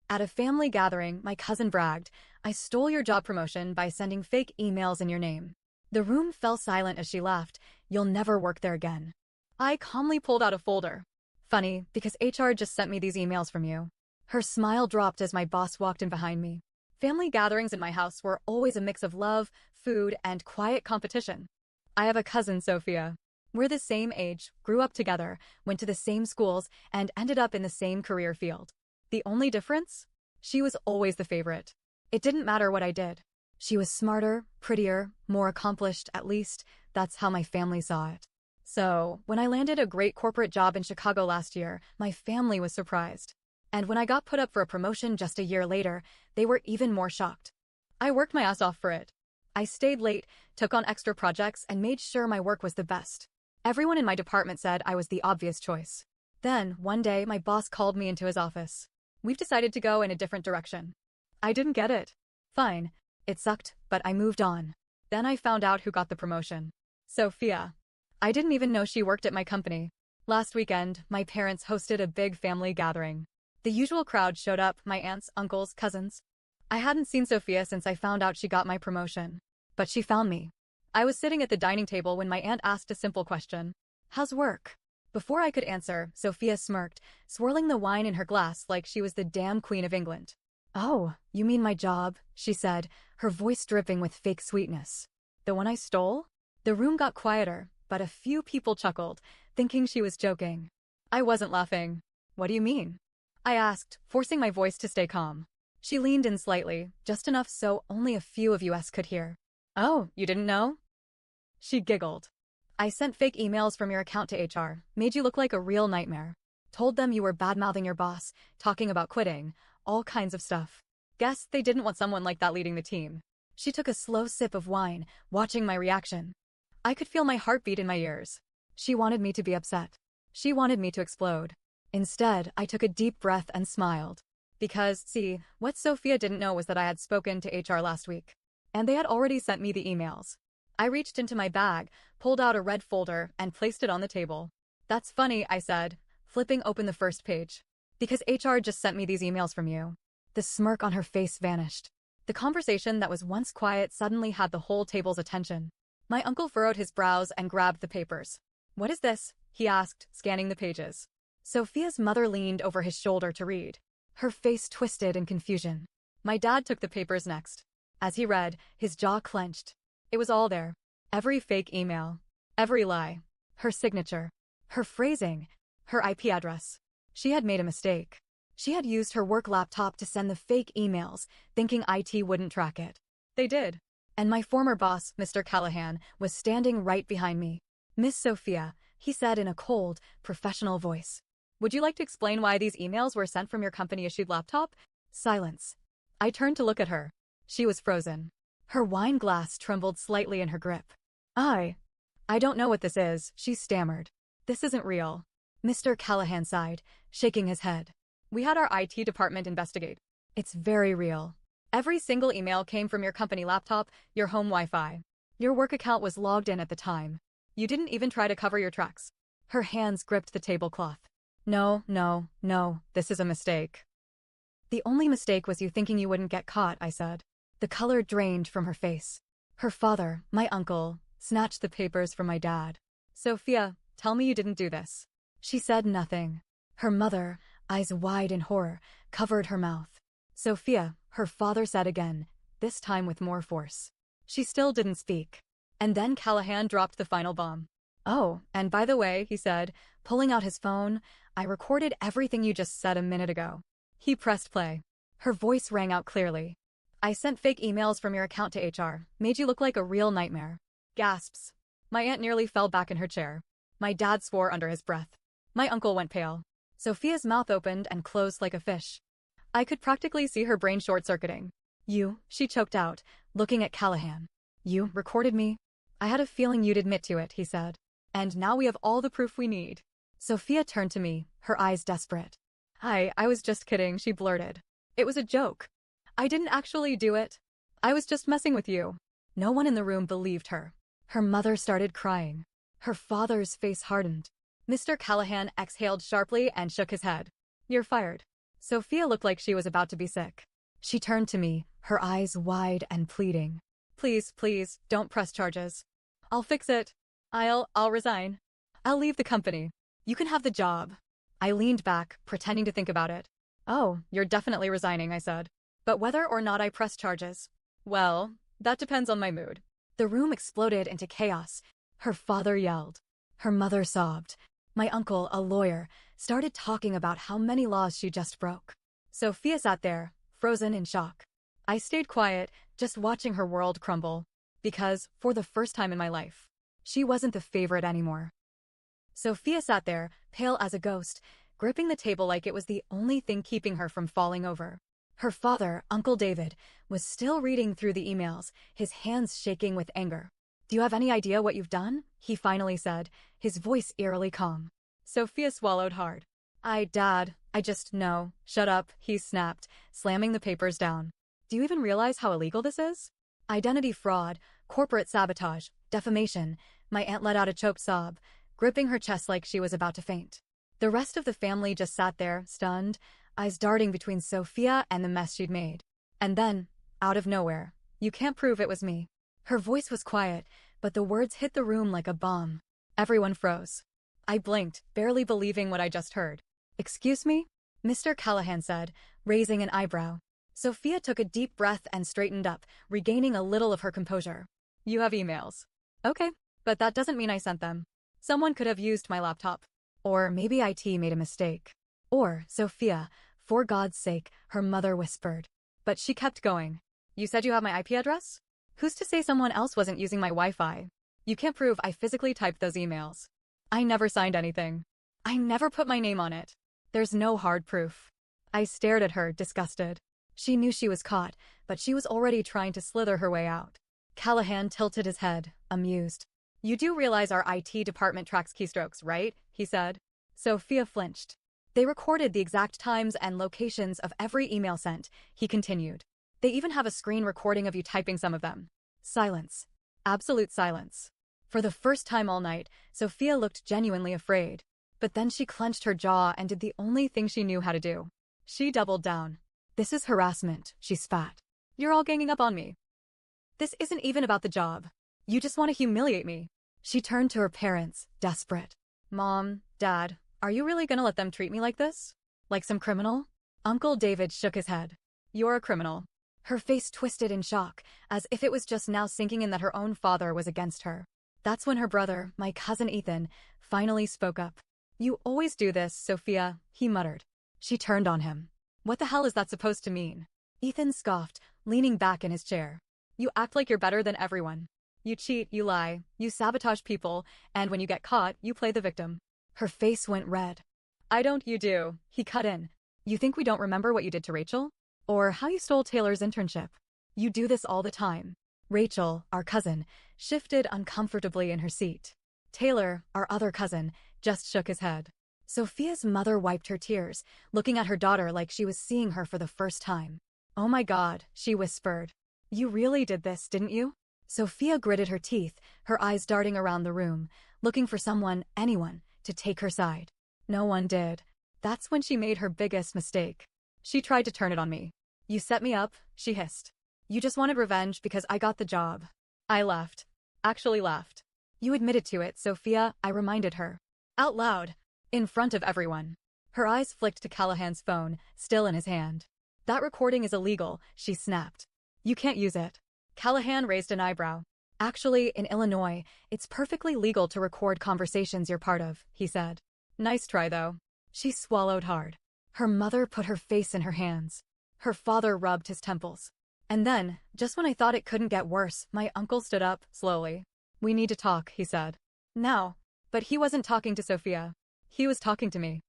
At a family gathering, my cousin bragged, "I stole your job promotion by sending fake emails in your name." The room fell silent as she laughed. "You'll never work there again." I calmly pulled out a folder. "Funny, because HR just sent me these emails from you." Her smile dropped as my boss walked in behind me. Family gatherings at my house were always a mix of love, food, and quiet competition. I have a cousin, Sophia. We're the same age, grew up together, went to the same schools, and ended up in the same career field. The only difference? She was always the favorite. It didn't matter what I did. She was smarter, prettier, more accomplished, at least that's how my family saw it. So, when I landed a great corporate job in Chicago last year, my family was surprised. And when I got put up for a promotion just a year later, they were even more shocked. I worked my ass off for it. I stayed late, took on extra projects, and made sure my work was the best. Everyone in my department said I was the obvious choice. Then, one day, my boss called me into his office. "We've decided to go in a different direction." I didn't get it. Fine. It sucked, but I moved on. Then I found out who got the promotion. Sophia. I didn't even know she worked at my company. Last weekend, my parents hosted a big family gathering. The usual crowd showed up, my aunts, uncles, cousins. I hadn't seen Sophia since I found out she got my promotion. But she found me. I was sitting at the dining table when my aunt asked a simple question. "How's work?" Before I could answer, Sophia smirked, swirling the wine in her glass like she was the damn Queen of England. "Oh, you mean my job," she said, her voice dripping with fake sweetness. "The one I stole?" The room got quieter, but a few people chuckled, thinking she was joking. I wasn't laughing. "What do you mean?" I asked, forcing my voice to stay calm. She leaned in slightly, just enough so only a few of us could hear. "Oh, you didn't know?" She giggled. "I sent fake emails from your account to HR, made you look like a real nightmare. Told them you were bad-mouthing your boss, talking about quitting, all kinds of stuff. Guess they didn't want someone like that leading the team." She took a slow sip of wine, watching my reaction. I could feel my heartbeat in my ears. She wanted me to be upset. She wanted me to explode. Instead, I took a deep breath and smiled. Because, see, what Sophia didn't know was that I had spoken to HR last week. And they had already sent me the emails. I reached into my bag, pulled out a red folder, and placed it on the table. "That's funny," I said, flipping open the first page. "Because HR just sent me these emails from you." The smirk on her face vanished. The conversation that was once quiet suddenly had the whole table's attention. My uncle furrowed his brows and grabbed the papers. "What is this?" he asked, scanning the pages. Sophia's mother leaned over his shoulder to read. Her face twisted in confusion. My dad took the papers next. As he read, his jaw clenched. It was all there. Every fake email. Every lie. Her signature. Her phrasing. Her IP address. She had made a mistake. She had used her work laptop to send the fake emails, thinking IT wouldn't track it. They did. And my former boss, Mr. Callahan, was standing right behind me. "Miss Sophia," he said in a cold, professional voice. "Would you like to explain why these emails were sent from your company-issued laptop?" Silence. I turned to look at her. She was frozen. Her wine glass trembled slightly in her grip. I don't know what this is," she stammered. "This isn't real." Mr. Callahan sighed, shaking his head. "We had our IT department investigate. It's very real. Every single email came from your company laptop, your home Wi-Fi. Your work account was logged in at the time. You didn't even try to cover your tracks." Her hands gripped the tablecloth. No, this is a mistake." "The only mistake was you thinking you wouldn't get caught," I said. The color drained from her face. Her father, my uncle, snatched the papers from my dad. "Sophia, tell me you didn't do this." She said nothing. Her mother, eyes wide in horror, covered her mouth. "Sophia," her father said again, this time with more force. She still didn't speak. And then Callahan dropped the final bomb. "Oh, and by the way," he said, pulling out his phone, "I recorded everything you just said a minute ago." He pressed play. Her voice rang out clearly. "I sent fake emails from your account to HR, made you look like a real nightmare." Gasps. My aunt nearly fell back in her chair. My dad swore under his breath. My uncle went pale. Sophia's mouth opened and closed like a fish. I could practically see her brain short-circuiting. "You," she choked out, looking at Callahan. "You recorded me?" "I had a feeling you'd admit to it," he said. "And now we have all the proof we need." Sophia turned to me, her eyes desperate. I was just kidding," she blurted. "It was a joke. I didn't actually do it. I was just messing with you." No one in the room believed her. Her mother started crying. Her father's face hardened. Mr. Callahan exhaled sharply and shook his head. "You're fired." Sophia looked like she was about to be sick. She turned to me, her eyes wide and pleading. Please, please, don't press charges. I'll fix it. I'll resign. I'll leave the company. You can have the job. I leaned back, pretending to think about it. Oh, you're definitely resigning, I said. But whether or not I press charges, well, that depends on my mood. The room exploded into chaos. Her father yelled. Her mother sobbed. My uncle, a lawyer, started talking about how many laws she just broke. Sophia sat there, frozen in shock. I stayed quiet, just watching her world crumble. Because, for the first time in my life, she wasn't the favorite anymore. Sophia sat there, pale as a ghost, gripping the table like it was the only thing keeping her from falling over. Her father, Uncle David, was still reading through the emails, his hands shaking with anger. Do you have any idea what you've done? He finally said, his voice eerily calm. Sophia swallowed hard. Dad, I just know. Shut up, he snapped, slamming the papers down. Do you even realize how illegal this is? Identity fraud, corporate sabotage, defamation. My aunt let out a choked sob, gripping her chest like she was about to faint. The rest of the family just sat there, stunned, eyes darting between Sophia and the mess she'd made. And then, out of nowhere, you can't prove it was me. Her voice was quiet, but the words hit the room like a bomb. Everyone froze. I blinked, barely believing what I just heard. Excuse me? Mr. Callahan said, raising an eyebrow. Sophia took a deep breath and straightened up, regaining a little of her composure. You have emails. Okay, but that doesn't mean I sent them. Someone could have used my laptop. Or maybe IT made a mistake. Or, Sophia, for God's sake, her mother whispered. But she kept going. You said you have my IP address? Who's to say someone else wasn't using my Wi-Fi? You can't prove I physically typed those emails. I never signed anything. I never put my name on it. There's no hard proof. I stared at her, disgusted. She knew she was caught, but she was already trying to slither her way out. Callahan tilted his head, amused. You do realize our IT department tracks keystrokes, right? He said. Sophia flinched. They recorded the exact times and locations of every email sent, he continued. They even have a screen recording of you typing some of them. Silence. Absolute silence. For the first time all night, Sophia looked genuinely afraid. But then she clenched her jaw and did the only thing she knew how to do. She doubled down. This is harassment, she spat. You're all ganging up on me. This isn't even about the job. You just want to humiliate me. She turned to her parents, desperate. Mom, Dad, are you really gonna let them treat me like this? Like some criminal? Uncle David shook his head. You're a criminal. Her face twisted in shock, as if it was just now sinking in that her own father was against her. That's when her brother, my cousin Ethan, finally spoke up. You always do this, Sophia, he muttered. She turned on him. What the hell is that supposed to mean? Ethan scoffed, leaning back in his chair. You act like you're better than everyone. You cheat, you lie, you sabotage people, and when you get caught, you play the victim. Her face went red. I don't, you do, he cut in. You think we don't remember what you did to Rachel? Or how you stole Taylor's internship? You do this all the time. Rachel, our cousin, shifted uncomfortably in her seat. Taylor, our other cousin, just shook his head. Sophia's mother wiped her tears, looking at her daughter like she was seeing her for the first time. Oh my God, she whispered. You really did this, didn't you? Sophia gritted her teeth, her eyes darting around the room, looking for someone, anyone, to take her side. No one did. That's when she made her biggest mistake. She tried to turn it on me. You set me up, she hissed. You just wanted revenge because I got the job. I laughed. Actually laughed. You admitted to it, Sophia, I reminded her. Out loud. In front of everyone. Her eyes flicked to Callahan's phone, still in his hand. That recording is illegal, she snapped. You can't use it. Callahan raised an eyebrow. Actually, in Illinois, it's perfectly legal to record conversations you're part of, he said. Nice try, though. She swallowed hard. Her mother put her face in her hands. Her father rubbed his temples. And then, just when I thought it couldn't get worse, my uncle stood up, slowly. We need to talk, he said. Now. But he wasn't talking to Sophia. He was talking to me.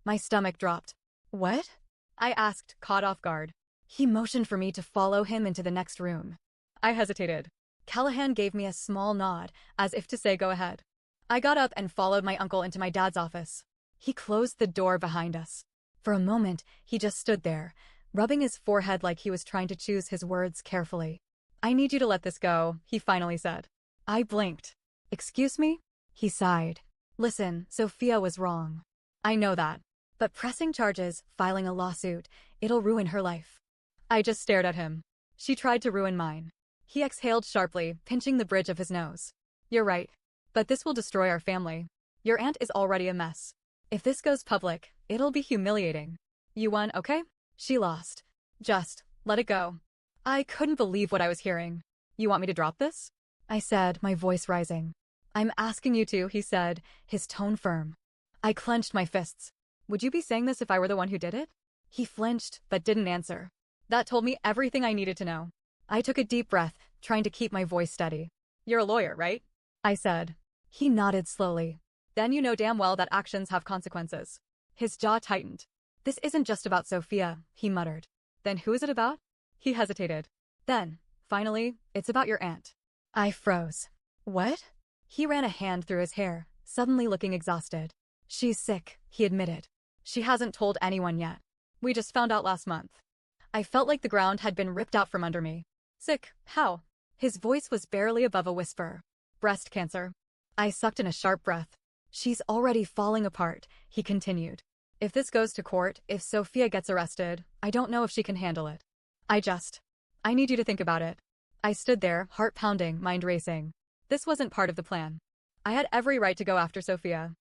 My stomach dropped. What? I asked, caught off guard. He motioned for me to follow him into the next room. I hesitated. Callahan gave me a small nod, as if to say go ahead. I got up and followed my uncle into my dad's office. He closed the door behind us. For a moment, he just stood there, rubbing his forehead like he was trying to choose his words carefully. I need you to let this go, he finally said. I blinked. Excuse me? He sighed. Listen, Sophia was wrong. I know that. But pressing charges, filing a lawsuit, it'll ruin her life. I just stared at him. She tried to ruin mine. He exhaled sharply, pinching the bridge of his nose. You're right. But this will destroy our family. Your aunt is already a mess. If this goes public, it'll be humiliating. You won, okay? She lost. Just let it go. I couldn't believe what I was hearing. You want me to drop this? I said, my voice rising. I'm asking you to, he said, his tone firm. I clenched my fists. Would you be saying this if I were the one who did it? He flinched, but didn't answer. That told me everything I needed to know. I took a deep breath, trying to keep my voice steady. You're a lawyer, right? I said. He nodded slowly. Then you know damn well that actions have consequences. His jaw tightened. This isn't just about Sophia, he muttered. Then who is it about? He hesitated. Then, finally, it's about your aunt. I froze. What? He ran a hand through his hair, suddenly looking exhausted. She's sick, he admitted. She hasn't told anyone yet. We just found out last month. I felt like the ground had been ripped out from under me. Sick? How? His voice was barely above a whisper. Breast cancer. I sucked in a sharp breath. She's already falling apart, he continued. If this goes to court, if Sophia gets arrested, I don't know if she can handle it. I need you to think about it. I stood there, heart pounding, mind racing. This wasn't part of the plan. I had every right to go after Sophia.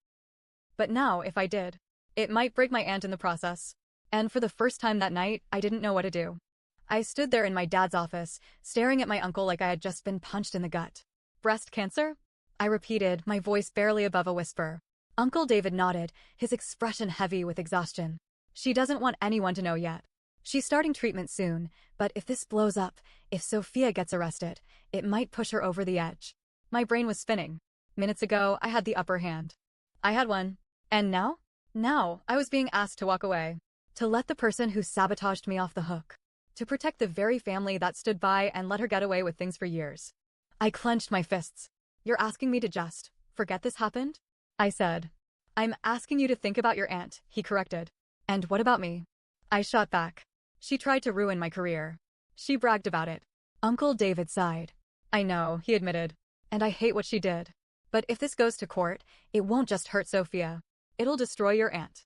But now, if I did, it might break my aunt in the process. And for the first time that night, I didn't know what to do. I stood there in my dad's office, staring at my uncle like I had just been punched in the gut. Breast cancer? I repeated, my voice barely above a whisper. Uncle David nodded, his expression heavy with exhaustion. She doesn't want anyone to know yet. She's starting treatment soon, but if this blows up, if Sophia gets arrested, it might push her over the edge. My brain was spinning. Minutes ago, I had the upper hand. I had one. And now? Now, I was being asked to walk away. To let the person who sabotaged me off the hook. To protect the very family that stood by and let her get away with things for years. I clenched my fists. You're asking me to just forget this happened? I said. I'm asking you to think about your aunt, he corrected. And what about me? I shot back. She tried to ruin my career. She bragged about it. Uncle David sighed. I know, he admitted. And I hate what she did. But if this goes to court, it won't just hurt Sophia. It'll destroy your aunt.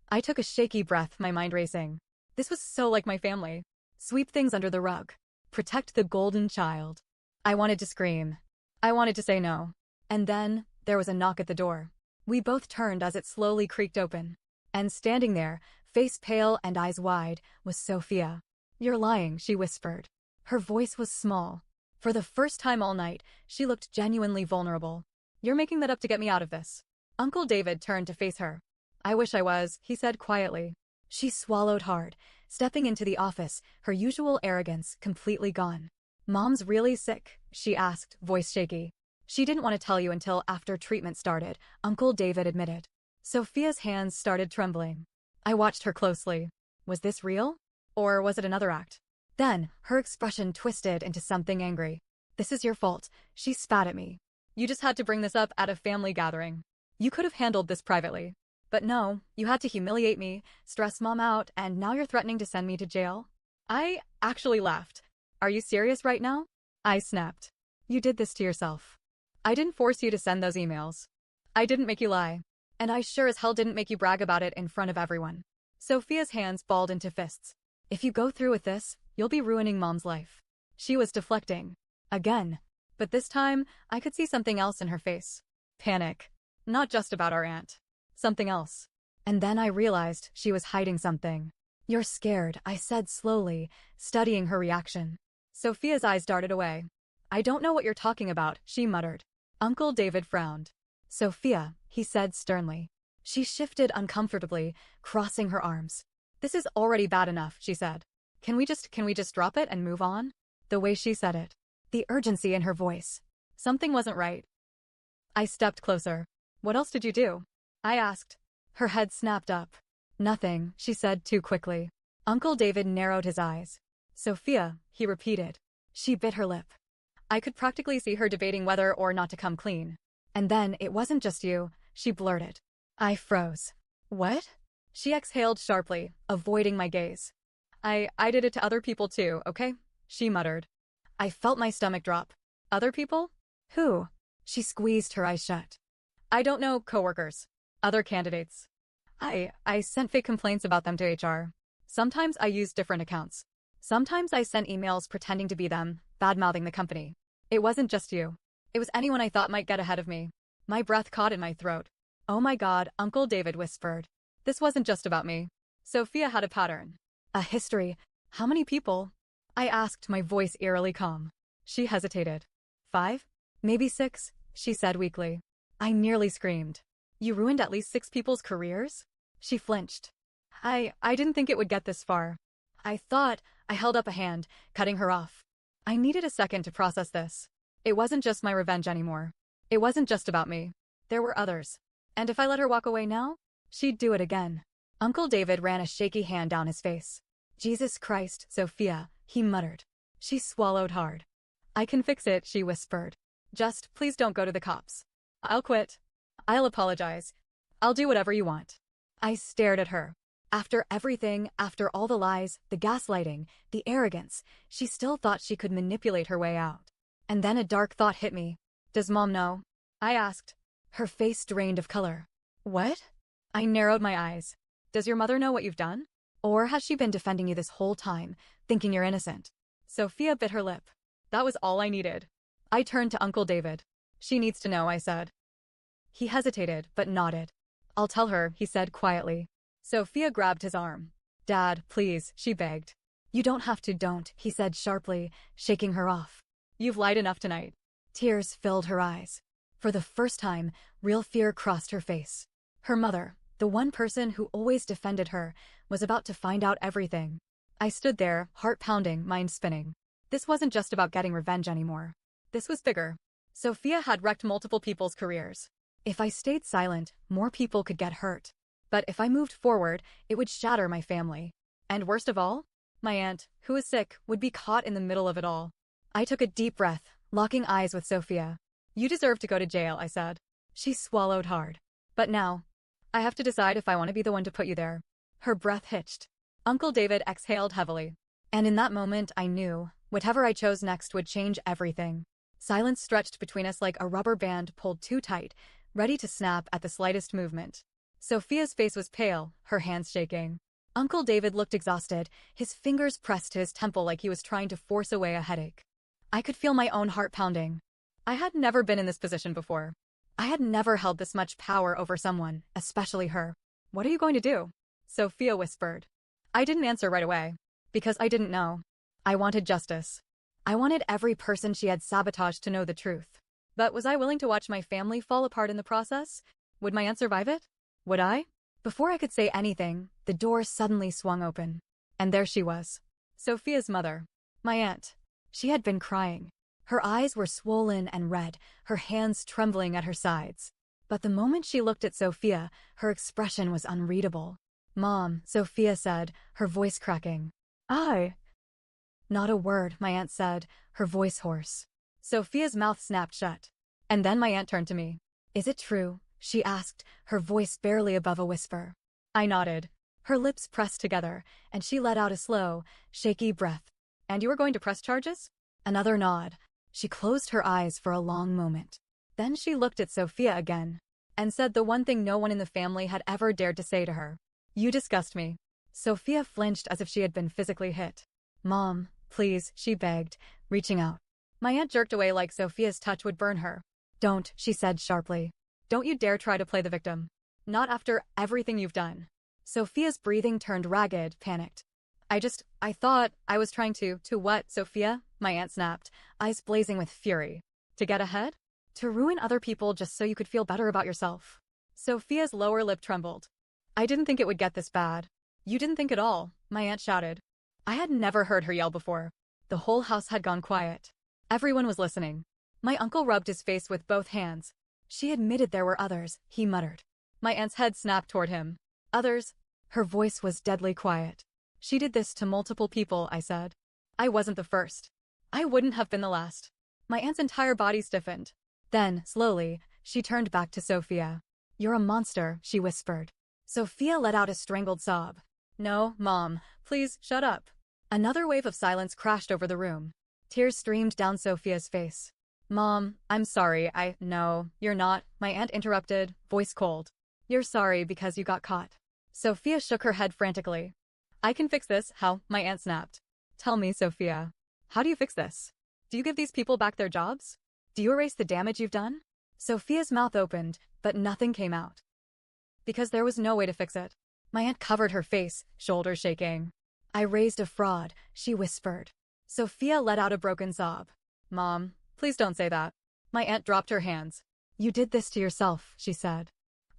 I took a shaky breath, my mind racing. This was so like my family. Sweep things under the rug. Protect the golden child. I wanted to scream. I wanted to say no. And then, there was a knock at the door. We both turned as it slowly creaked open. And standing there, face pale and eyes wide, was Sophia. You're lying, she whispered. Her voice was small. For the first time all night, she looked genuinely vulnerable. You're making that up to get me out of this. Uncle David turned to face her. I wish I was, he said quietly. She swallowed hard, stepping into the office, her usual arrogance completely gone. Mom's really sick, she asked, voice shaky. She didn't want to tell you until after treatment started, Uncle David admitted. Sophia's hands started trembling. I watched her closely. Was this real? Or was it another act? Then, her expression twisted into something angry. This is your fault, she spat at me. You just had to bring this up at a family gathering. You could have handled this privately. But no, you had to humiliate me, stress Mom out, and now you're threatening to send me to jail? I actually laughed. Are you serious right now? I snapped. You did this to yourself. I didn't force you to send those emails. I didn't make you lie. And I sure as hell didn't make you brag about it in front of everyone. Sophia's hands balled into fists. If you go through with this, you'll be ruining Mom's life. She was deflecting. Again. But this time, I could see something else in her face. Panic. Not just about our aunt. Something else. And then I realized she was hiding something. You're scared, I said slowly, studying her reaction. Sophia's eyes darted away. I don't know what you're talking about, she muttered. Uncle David frowned. Sophia, he said sternly. She shifted uncomfortably, crossing her arms. This is already bad enough, she said. Can we just drop it and move on? The way she said it. The urgency in her voice. Something wasn't right. I stepped closer. What else did you do? I asked. Her head snapped up. Nothing, she said too quickly. Uncle David narrowed his eyes. Sophia, he repeated. She bit her lip. I could practically see her debating whether or not to come clean. And then, it wasn't just you, she blurted. I froze. What? She exhaled sharply, avoiding my gaze. I did it to other people too, okay? She muttered. I felt my stomach drop. Other people? Who? She squeezed her eyes shut. I don't know, coworkers. Other candidates. I sent fake complaints about them to HR. Sometimes I used different accounts. Sometimes I sent emails pretending to be them, bad-mouthing the company. It wasn't just you. It was anyone I thought might get ahead of me. My breath caught in my throat. Oh my God, Uncle David whispered. This wasn't just about me. Sophia had a pattern. A history. How many people? I asked, my voice eerily calm. She hesitated. 5? Maybe 6, she said weakly. I nearly screamed. You ruined at least 6 people's careers? She flinched. I didn't think it would get this far. I held up a hand, cutting her off. I needed a second to process this. It wasn't just my revenge anymore. It wasn't just about me. There were others. And if I let her walk away now, she'd do it again. Uncle David ran a shaky hand down his face. Jesus Christ, Sophia, he muttered. She swallowed hard. I can fix it, she whispered. Just, please don't go to the cops. I'll quit. I'll apologize. I'll do whatever you want. I stared at her. After everything, after all the lies, the gaslighting, the arrogance, she still thought she could manipulate her way out. And then a dark thought hit me. Does Mom know? I asked. Her face drained of color. What? I narrowed my eyes. Does your mother know what you've done? Or has she been defending you this whole time, thinking you're innocent? Sophia bit her lip. That was all I needed. I turned to Uncle David. She needs to know, I said. He hesitated, but nodded. I'll tell her, he said quietly. Sophia grabbed his arm. Dad, please, she begged. You don't have to, don't, he said sharply, shaking her off. You've lied enough tonight. Tears filled her eyes. For the first time, real fear crossed her face. Her mother, the one person who always defended her, was about to find out everything. I stood there, heart pounding, mind spinning. This wasn't just about getting revenge anymore. This was bigger. Sophia had wrecked multiple people's careers. If I stayed silent, more people could get hurt. But if I moved forward, it would shatter my family. And worst of all, my aunt, who was sick, would be caught in the middle of it all. I took a deep breath, locking eyes with Sophia. You deserve to go to jail, I said. She swallowed hard. But now, I have to decide if I want to be the one to put you there. Her breath hitched. Uncle David exhaled heavily. And in that moment, I knew, whatever I chose next would change everything. Silence stretched between us like a rubber band pulled too tight, ready to snap at the slightest movement. Sophia's face was pale, her hands shaking. Uncle David looked exhausted, his fingers pressed to his temple like he was trying to force away a headache. I could feel my own heart pounding. I had never been in this position before. I had never held this much power over someone, especially her. What are you going to do? Sophia whispered. I didn't answer right away. Because I didn't know. I wanted justice. I wanted every person she had sabotaged to know the truth. But was I willing to watch my family fall apart in the process? Would my aunt survive it? Would I? Before I could say anything, the door suddenly swung open. And there she was. Sophia's mother. My aunt. She had been crying. Her eyes were swollen and red, her hands trembling at her sides. But the moment she looked at Sophia, her expression was unreadable. Mom, Sophia said, her voice cracking. Not a word, my aunt said, her voice hoarse. Sophia's mouth snapped shut. And then my aunt turned to me. Is it true? She asked, her voice barely above a whisper. I nodded. Her lips pressed together, and she let out a slow, shaky breath. And you were going to press charges? Another nod. She closed her eyes for a long moment. Then she looked at Sophia again, and said the one thing no one in the family had ever dared to say to her. You disgust me. Sophia flinched as if she had been physically hit. Mom, please, she begged, reaching out. My aunt jerked away like Sophia's touch would burn her. Don't, she said sharply. Don't you dare try to play the victim. Not after everything you've done. Sophia's breathing turned ragged, panicked. I thought I was trying to what, Sophia? My aunt snapped, eyes blazing with fury. To get ahead? To ruin other people just so you could feel better about yourself. Sophia's lower lip trembled. I didn't think it would get this bad. You didn't think at all, my aunt shouted. I had never heard her yell before. The whole house had gone quiet. Everyone was listening. My uncle rubbed his face with both hands. She admitted there were others, he muttered. My aunt's head snapped toward him. Others? Her voice was deadly quiet. She did this to multiple people, I said. I wasn't the first. I wouldn't have been the last. My aunt's entire body stiffened. Then, slowly, she turned back to Sophia. You're a monster, she whispered. Sophia let out a strangled sob. No, Mom, please, shut up. Another wave of silence crashed over the room. Tears streamed down Sophia's face. Mom, I'm sorry, No, you're not, my aunt interrupted, voice cold. You're sorry because you got caught. Sophia shook her head frantically. I can fix this. How? My aunt snapped. Tell me, Sophia. How do you fix this? Do you give these people back their jobs? Do you erase the damage you've done? Sophia's mouth opened, but nothing came out. Because there was no way to fix it. My aunt covered her face, shoulders shaking. I raised a fraud, she whispered. Sophia let out a broken sob. Mom, please don't say that. My aunt dropped her hands. You did this to yourself, she said.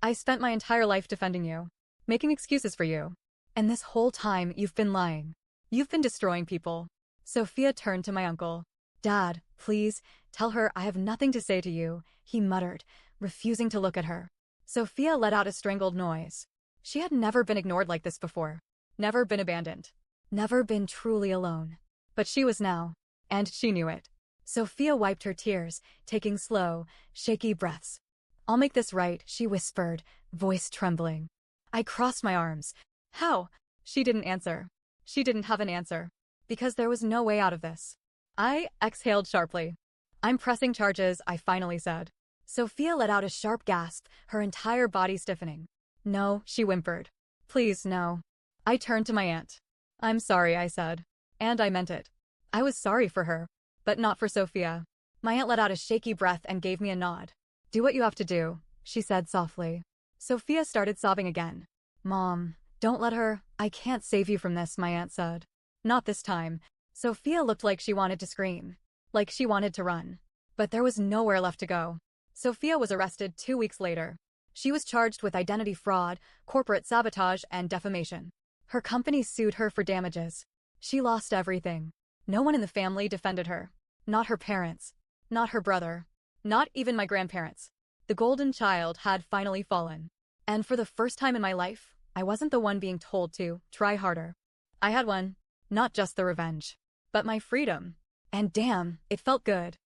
I spent my entire life defending you, making excuses for you. And this whole time you've been lying. You've been destroying people. Sophia turned to my uncle. Dad, please, tell her I have nothing to say to you, he muttered, refusing to look at her. Sophia let out a strangled noise. She had never been ignored like this before. Never been abandoned. Never been truly alone. But she was now. And she knew it. Sophia wiped her tears, taking slow, shaky breaths. I'll make this right, she whispered, voice trembling. I crossed my arms. How? She didn't answer. She didn't have an answer. Because there was no way out of this. I exhaled sharply. I'm pressing charges, I finally said. Sophia let out a sharp gasp, her entire body stiffening. No, she whimpered. Please, no. I turned to my aunt. I'm sorry, I said. And I meant it. I was sorry for her. But not for Sophia. My aunt let out a shaky breath and gave me a nod. Do what you have to do, she said softly. Sophia started sobbing again. Mom, don't let her. I can't save you from this, my aunt said. Not this time. Sophia looked like she wanted to scream. Like she wanted to run. But there was nowhere left to go. Sophia was arrested 2 weeks later. She was charged with identity fraud, corporate sabotage, and defamation. Her company sued her for damages. She lost everything. No one in the family defended her. Not her parents. Not her brother. Not even my grandparents. The golden child had finally fallen. And for the first time in my life, I wasn't the one being told to try harder. I had won. Not just the revenge. But my freedom. And damn, it felt good.